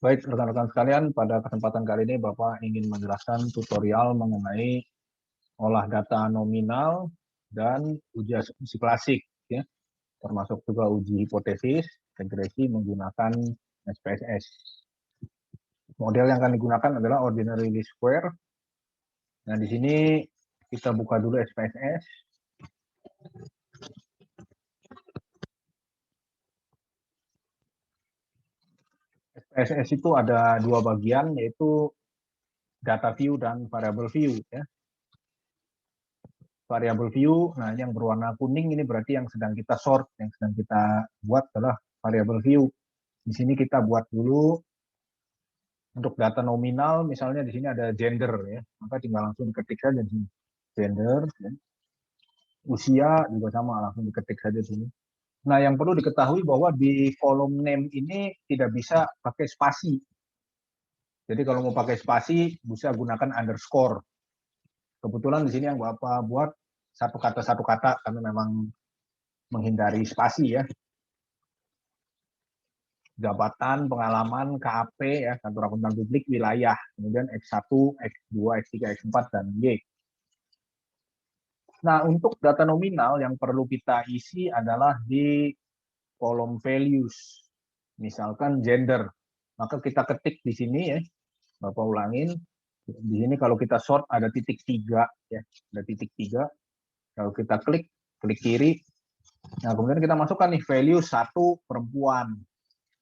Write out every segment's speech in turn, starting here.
Baik, rekan-rekan sekalian, pada kesempatan kali ini Bapak ingin menjelaskan tutorial mengenai olah data nominal dan uji asumsi klasik, ya, termasuk juga uji hipotesis, regresi menggunakan SPSS. Model yang akan digunakan adalah ordinary least square. Nah, di sini kita buka dulu SPSS. SPSS itu ada dua bagian, yaitu data view dan variable view, ya. Variable view, nah yang berwarna kuning ini berarti yang sedang kita sort, yang sedang kita buat adalah variable view. Di sini kita buat dulu untuk data nominal, misalnya di sini ada gender, ya, maka tinggal langsung diketik saja di sini gender, ya. Usia juga sama, langsung diketik saja di sini. Nah, yang perlu diketahui bahwa di kolom name ini tidak bisa pakai spasi. Jadi kalau mau pakai spasi bisa gunakan underscore. Kebetulan di sini yang Bapak buat satu kata karena memang menghindari spasi, ya. Jabatan, pengalaman, KAP, ya, kantor akuntan publik, wilayah, kemudian X1, X2, X3, X4, dan Y. Nah, untuk data nominal yang perlu kita isi adalah di kolom values. Misalkan gender, maka kita ketik di sini, ya, Bapak ulangin. Di sini kalau kita sort ada titik 3, ya, ada titik 3. Kalau kita klik kiri. Nah, kemudian kita masukkan nih value 1 perempuan,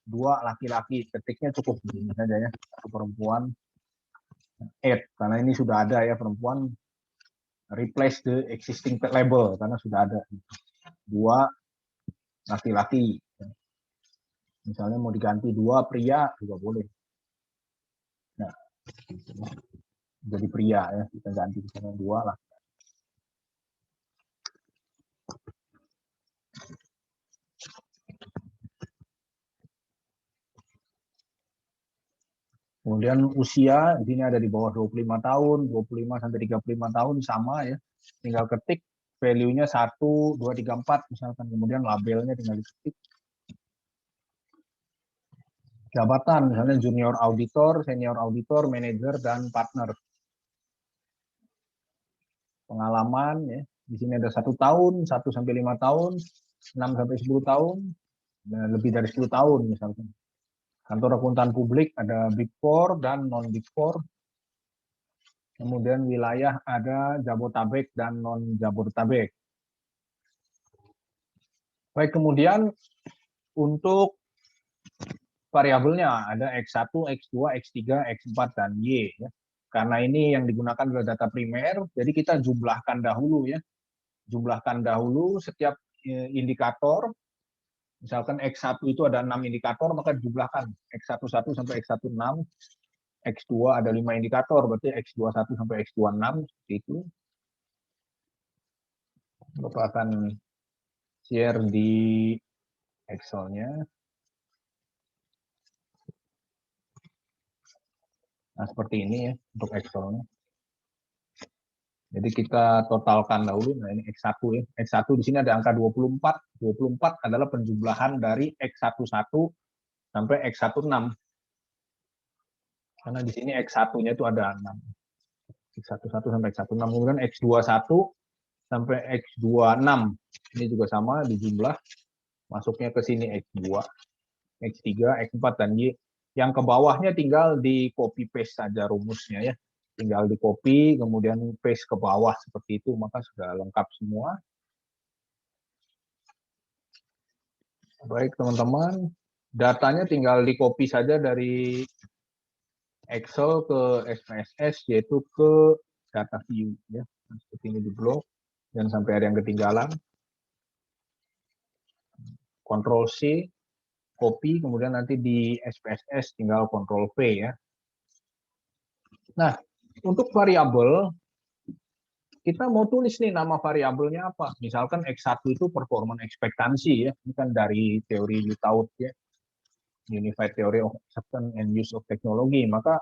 2 laki-laki, ketiknya cukup begini saja, ya, 1 perempuan, add, karena ini sudah ada, ya, perempuan, replace the existing label, karena sudah ada, 2 laki-laki, misalnya mau diganti 2 pria juga boleh. Nah, jadi pria, ya, kita ganti misalnya 2 laki. Kemudian usia, di sini ada di bawah 25 tahun, 25 sampai 35 tahun sama, ya. Tinggal ketik value-nya 1, 2, 3, 4 misalkan, kemudian labelnya tinggal diketik. Jabatan, misalnya junior auditor, senior auditor, manager, dan partner. Pengalaman, ya, di sini ada 1 tahun, 1 sampai 5 tahun, 6 sampai 10 tahun, dan lebih dari 10 tahun misalkan. Kantor akuntan publik ada Big Four dan non Big Four. Kemudian wilayah ada Jabotabek dan non Jabotabek. Baik, kemudian untuk variabelnya ada X1, X2, X3, X4, dan Y, ya. Karena ini yang digunakan adalah data primer, jadi kita jumlahkan dahulu, ya. Jumlahkan dahulu setiap indikator. Misalkan X1 itu ada 6 indikator, maka dijumlahkan X11 sampai X16. X2 ada 5 indikator, berarti X21 sampai X26, seperti itu. Bapak akan share di Excel-nya. Nah, seperti ini, ya, untuk Excel-nya. Jadi kita totalkan dahulu. Nah, ini X1, ya. X1 di sini ada angka 24. 24 adalah penjumlahan dari X11 sampai X16. Karena di sini X1-nya itu ada 6. X11 sampai X16. Kemudian X21 sampai X26. Ini juga sama dijumlah. Masuknya ke sini X2, X3, X4, dan Y. Yang ke bawahnya tinggal di copy paste saja rumusnya, ya. Tinggal di copy, kemudian paste ke bawah seperti itu, maka sudah lengkap semua. Baik, teman-teman, datanya tinggal di copy saja dari Excel ke SPSS, yaitu ke data view, ya. Seperti ini di blok, jangan sampai ada yang ketinggalan. Ctrl C, copy, kemudian nanti di SPSS tinggal Ctrl V, ya. Nah, untuk variabel, kita mau tulis nih nama variabelnya apa. Misalkan X1 itu performance ekspektansi, ya. Ini kan dari teori Littauer, ya. Unified Theory of Acceptance and Use of Technology. Maka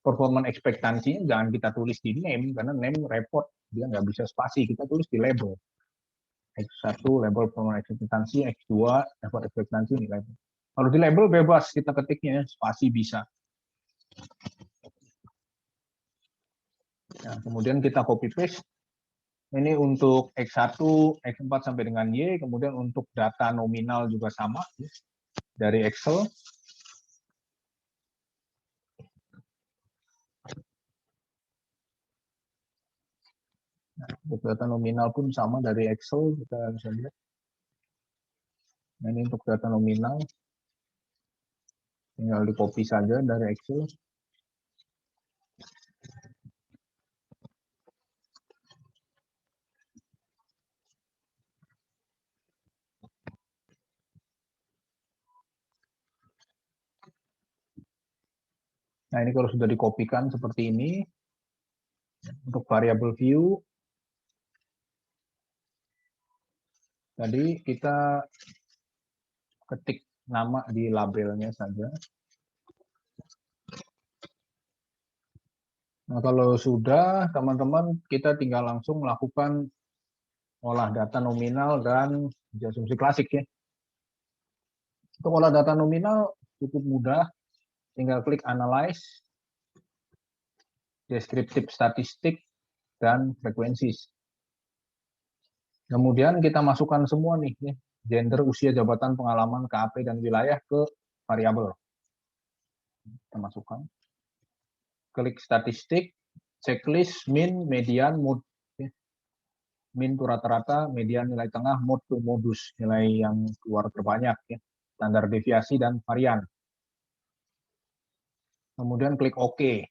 performance ekspektansinya jangan kita tulis di name, karena name repot, dia nggak bisa spasi, kita tulis di label. X1 label performance ekspektansi, X2 label ekspektansi, ini label. Kalau di label bebas kita ketiknya, spasi bisa. Nah, kemudian kita copy paste. Ini untuk X1, X4 sampai dengan Y, kemudian untuk data nominal juga sama dari Excel. Nah, untuk data nominal pun sama dari Excel, kita bisa lihat. Nah, ini untuk data nominal, tinggal di copy saja dari Excel. Nah, ini kalau sudah dikopikan seperti ini, untuk variable view, tadi kita ketik nama di labelnya saja. Nah, kalau sudah, teman-teman, kita tinggal langsung melakukan olah data nominal dan asumsi klasik ya. Untuk olah data nominal cukup mudah, tinggal klik analyze, descriptive statistik, dan frekuensi. Kemudian kita masukkan semua nih, gender, usia, jabatan, pengalaman, KAP, dan wilayah ke variabel. Kita masukkan. Klik statistik, checklist, min, median, mode. Min itu rata-rata, median nilai tengah, mode itu modus, nilai yang keluar terbanyak, ya. Standar deviasi dan varian. Kemudian klik OK.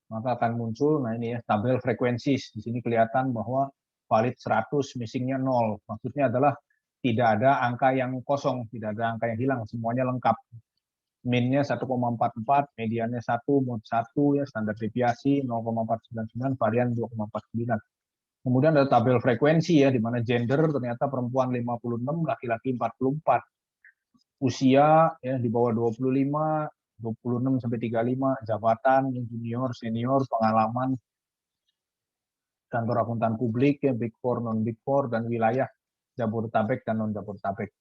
Maka akan muncul, nah ini ya, tabel frekuensi. Di sini kelihatan bahwa valid 100, missingnya 0. Maksudnya adalah tidak ada angka yang kosong, tidak ada angka yang hilang, semuanya lengkap. Minnya 1,44, mediannya 1, mode 1, ya, standar deviasi 0,499, varian 2,49. Kemudian ada tabel frekuensi ya, di mana gender ternyata perempuan 56, laki-laki 44. Usia ya di bawah 25, 26 sampai 35, jabatan junior, senior, pengalaman kantor akuntan publik ya, Big Four, non Big Four, dan wilayah Jabodetabek dan non Jabodetabek.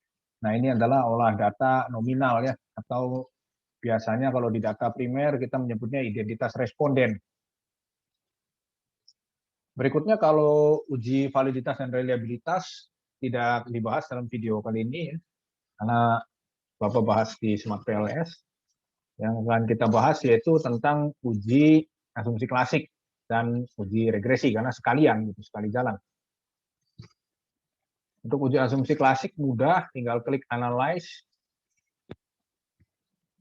Nah, ini adalah olah data nominal ya, atau biasanya kalau di data primer kita menyebutnya identitas responden. Berikutnya kalau uji validitas dan reliabilitas tidak dibahas dalam video kali ini ya, karena Bapak bahas di Smart PLS. Yang akan kita bahas yaitu tentang uji asumsi klasik dan uji regresi, karena sekalian, gitu, sekali jalan. Untuk uji asumsi klasik mudah, tinggal klik Analyze,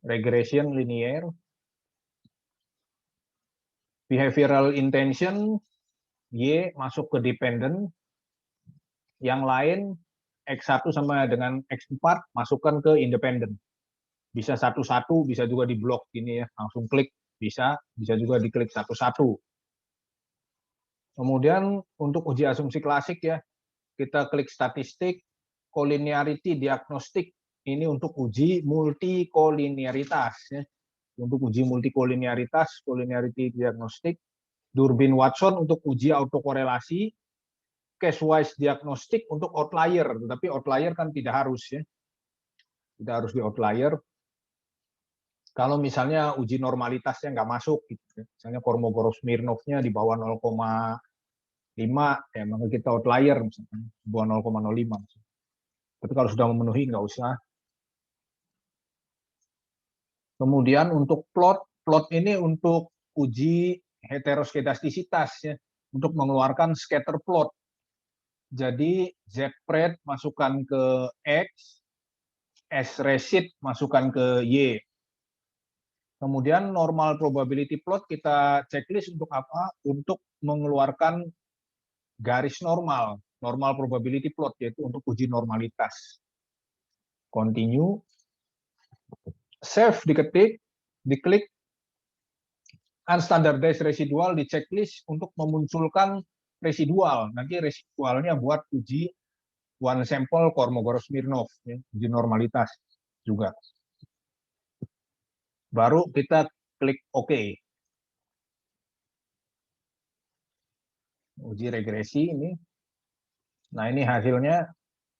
Regression Linear, Behavioral Intention, Y masuk ke Dependent, yang lain X1 sama dengan X4 masukkan ke Independent. Bisa satu-satu, bisa juga di blok gini ya, langsung klik, bisa juga diklik satu-satu. Kemudian untuk uji asumsi klasik ya, kita klik statistik, collinearity diagnostik, ini untuk uji multikolinearitas ya. Untuk uji multikolinearitas, collinearity diagnostik, Durbin-Watson untuk uji autokorelasi, case-wise diagnostik untuk outlier, tetapi outlier kan tidak harus ya. Tidak harus di outlier. Kalau misalnya uji normalitasnya nggak masuk, gitu. Misalnya Kolmogorov-Smirnov-nya di bawah 0,5, ya maka kita outlier, misalnya di bawah 0,05. Tapi kalau sudah memenuhi, nggak usah. Kemudian untuk plot ini untuk uji heteroskedastisitas, ya, untuk mengeluarkan scatter plot. Jadi Z-pred masukkan ke X, S-resid masukkan ke Y. Kemudian normal probability plot kita checklist untuk apa? Untuk mengeluarkan garis normal probability plot, yaitu untuk uji normalitas. Continue, save diketik, diklik, unstandardized residual di checklist untuk memunculkan residual. Nanti residualnya buat uji one sample Kolmogorov-Smirnov, ya, uji normalitas juga. Baru kita klik OK. Uji regresi ini. Nah, ini hasilnya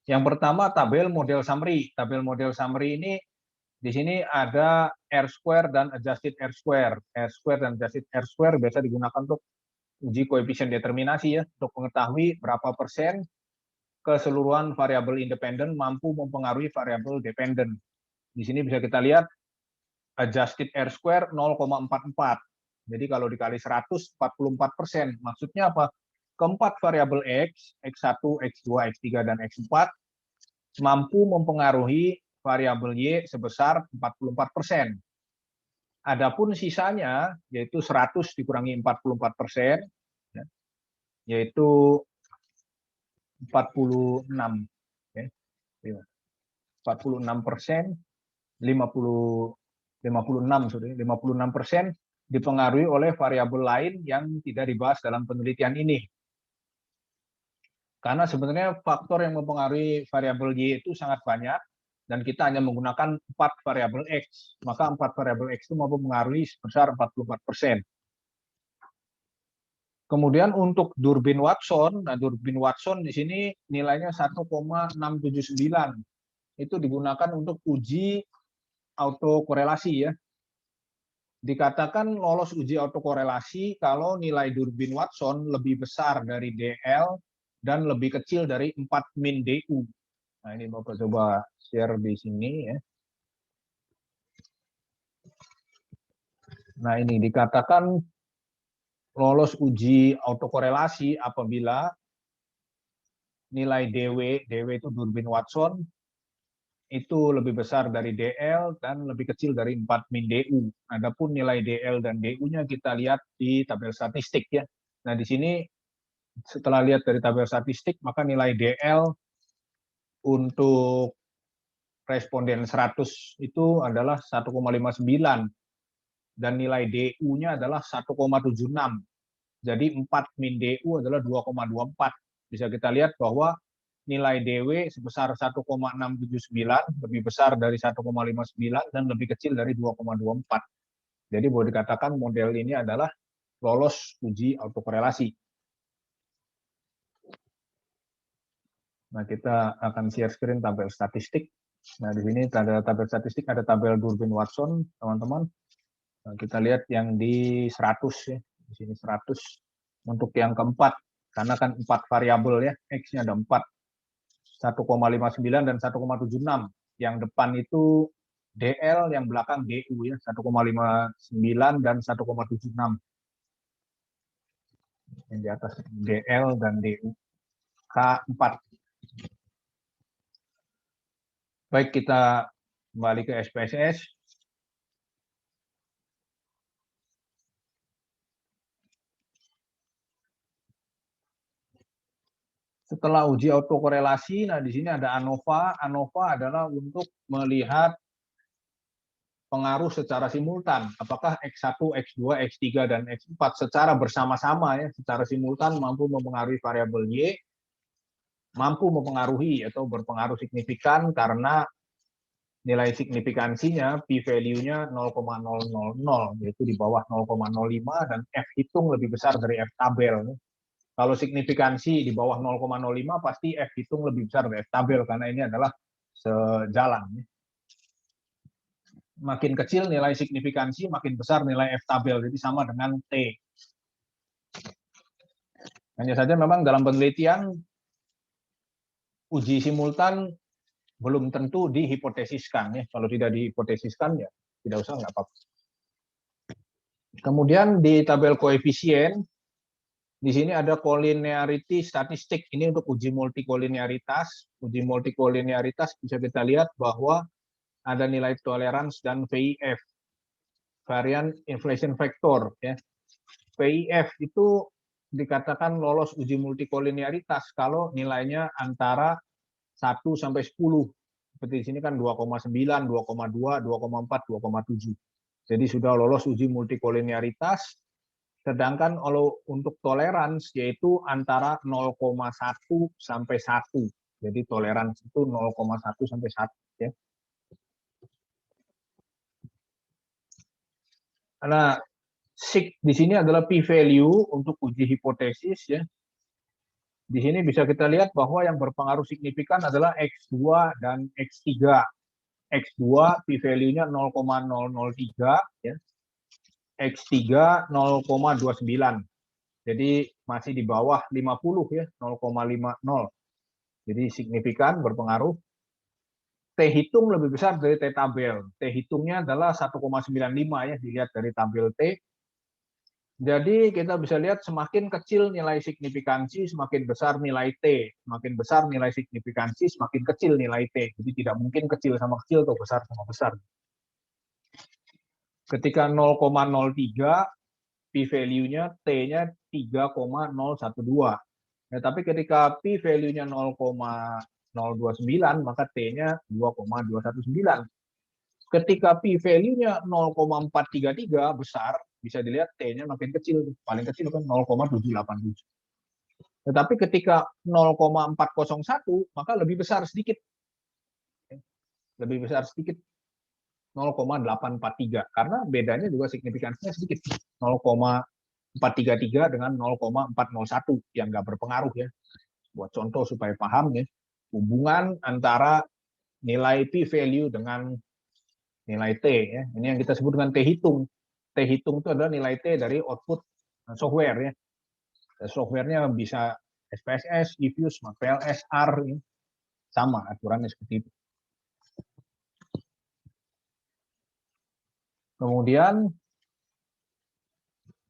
Yang pertama tabel model summary. Tabel model summary ini di sini ada R-square dan adjusted R-square. R-square dan adjusted R-square biasa digunakan untuk uji koefisien determinasi ya, untuk mengetahui berapa persen keseluruhan variabel independen mampu mempengaruhi variabel dependen. Di sini bisa kita lihat adjusted R-square 0,44. Jadi kalau dikali 100, 44%. Maksudnya apa? Keempat variabel X, X1, X2, X3, dan X4 mampu mempengaruhi variabel Y sebesar 44%. Adapun sisanya, yaitu 100 dikurangi 44%, yaitu 46. 46%, 56% dipengaruhi oleh variabel lain yang tidak dibahas dalam penelitian ini. Karena sebenarnya faktor yang mempengaruhi variabel Y itu sangat banyak, dan kita hanya menggunakan 4 variabel X. Maka 4 variabel X itu mampu mempengaruhi sebesar 44%. Kemudian untuk Durbin Watson, nah Durbin Watson di sini nilainya 1,679. Itu digunakan untuk uji autokorelasi ya. Dikatakan lolos uji autokorelasi kalau nilai Durbin Watson lebih besar dari DL dan lebih kecil dari 4 min DU. Nah, ini Bapak coba share di sini ya. Nah, ini dikatakan lolos uji autokorelasi apabila nilai DW itu Durbin Watson, itu lebih besar dari DL dan lebih kecil dari 4 min DU. Adapun nilai DL dan DU-nya kita lihat di tabel statistik ya. Nah, di sini setelah lihat dari tabel statistik, maka nilai DL untuk responden 100 itu adalah 1,59 dan nilai DU-nya adalah 1,76. Jadi 4 min DU adalah 2,24. Bisa kita lihat bahwa nilai DW sebesar 1,679 lebih besar dari 1,59 dan lebih kecil dari 2,24. Jadi boleh dikatakan model ini adalah lolos uji autokorelasi. Nah, kita akan share screen tabel statistik. Nah, di sini ada tabel statistik, ada tabel Durbin Watson, teman-teman. Nah, kita lihat yang di 100 ya. Di sini 100 untuk yang keempat, karena kan 4 variabel ya, X-nya ada 4. 1,59 dan 1,76. Yang depan itu DL, yang belakang DU ya, 1,59 dan 1,76. Yang di atas DL dan DU. K4. Baik, kita kembali ke SPSS. Setelah uji autokorelasi, nah di sini ada ANOVA. ANOVA adalah untuk melihat pengaruh secara simultan. Apakah X1, X2, X3, dan X4 secara bersama-sama ya, secara simultan mampu mempengaruhi variabel Y, mampu mempengaruhi atau berpengaruh signifikan karena nilai signifikansinya p-value-nya 0,000, yaitu di bawah 0,05 dan F hitung lebih besar dari F tabel. Kalau signifikansi di bawah 0,05 pasti F hitung lebih besar dari F tabel karena ini adalah sejalan. Makin kecil nilai signifikansi, makin besar nilai F tabel, jadi sama dengan T. Hanya saja memang dalam penelitian uji simultan belum tentu dihipotesiskan ya. Kalau tidak dihipotesiskan ya tidak usah, nggak apa-apa. Kemudian di tabel koefisien di sini ada kolinearity statistik. Ini untuk uji multikolinearitas. Uji multikolinearitas bisa kita lihat bahwa ada nilai tolerance dan VIF, varian inflation factor ya. VIF itu dikatakan lolos uji multikolinearitas kalau nilainya antara 1 sampai 10. Seperti di sini kan 2,9, 2,2, 2,4, 2,7. Jadi sudah lolos uji multikolinearitas. Sedangkan kalau untuk tolerans yaitu antara 0,1 sampai 1. Jadi tolerans itu 0,1 sampai 1 ya. Karena sig di sini adalah p-value untuk uji hipotesis ya. Di sini bisa kita lihat bahwa yang berpengaruh signifikan adalah X2 dan X3. X2 p-value-nya 0,003, ya. X3 0,29. Jadi masih di bawah 50 ya, 0,50. Jadi signifikan berpengaruh. T hitung lebih besar dari T tabel. T hitungnya adalah 1,95 ya, dilihat dari tabel T. Jadi kita bisa lihat semakin kecil nilai signifikansi, semakin besar nilai T. Semakin besar nilai signifikansi, semakin kecil nilai T. Jadi tidak mungkin kecil sama kecil atau besar sama besar. Ketika 0,03, p-value-nya T-nya 3,012. Ya, tapi ketika p-value-nya 0,029, maka T-nya 2,219. Ketika p-value-nya 0,433 besar, bisa dilihat T-nya makin kecil, paling kecil kan 0,787. Tetapi ketika 0,401 maka lebih besar sedikit. Lebih besar sedikit 0,843 karena bedanya juga signifikansinya sedikit. 0,433 dengan 0,401 yang nggak berpengaruh ya. Buat contoh supaya paham ya. Hubungan antara nilai p-value dengan nilai T ya. Ini yang kita sebut dengan T hitung. T hitung itu adalah nilai T dari output software ya. Softwarenya bisa SPSS, eFuse, PLS, R ya. Sama aturannya seperti itu. Kemudian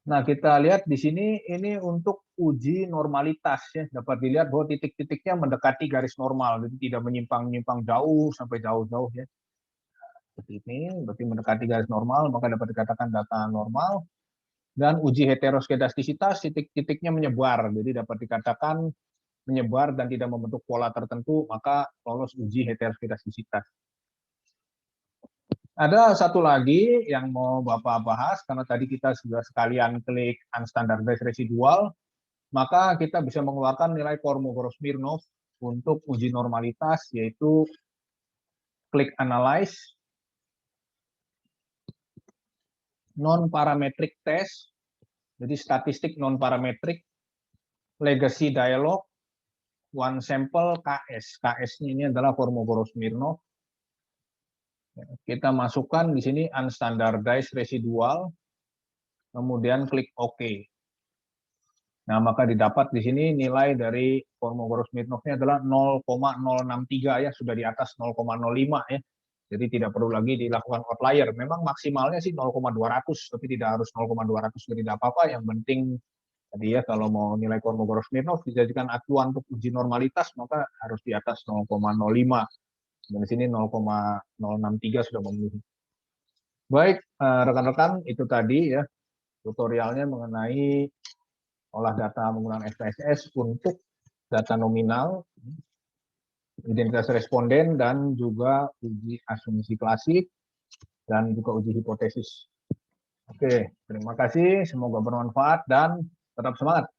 nah kita lihat di sini ini untuk uji normalitas ya. Dapat dilihat bahwa titik-titiknya mendekati garis normal, jadi tidak menyimpang-nyimpang jauh sampai jauh-jauh ya. Seperti ini, berarti mendekati garis normal, maka dapat dikatakan data normal. Dan uji heteroskedastisitas, titik-titiknya menyebar, jadi dapat dikatakan menyebar dan tidak membentuk pola tertentu, maka lolos uji heteroskedastisitas. Ada satu lagi yang mau Bapak bahas, karena tadi kita sudah sekalian klik unstandardized residual, maka kita bisa mengeluarkan nilai Kolmogorov-Smirnov untuk uji normalitas, yaitu klik analyze, non-parametric test, jadi statistik non-parametric, legacy dialog, one sample KS. KS ini adalah Kolmogorov-Smirnov. Kita masukkan di sini unstandardized residual, kemudian klik OK. Nah, maka didapat di sini nilai dari Kolmogorov-Smirnovnya adalah 0,063 ya, sudah di atas 0,05 ya. Jadi tidak perlu lagi dilakukan outlier. Memang maksimalnya sih 0,200, tapi tidak harus 0,200 tidak apa-apa. Yang penting tadi ya kalau mau nilai Kolmogorov-Smirnov dijadikan acuan untuk uji normalitas maka harus di atas 0,05. Dan di sini 0,063 sudah memenuhi. Baik, rekan-rekan, itu tadi ya tutorialnya mengenai olah data menggunakan SPSS untuk data nominal, identitas responden, dan juga uji asumsi klasik, dan juga uji hipotesis. Oke, terima kasih. Semoga bermanfaat dan tetap semangat.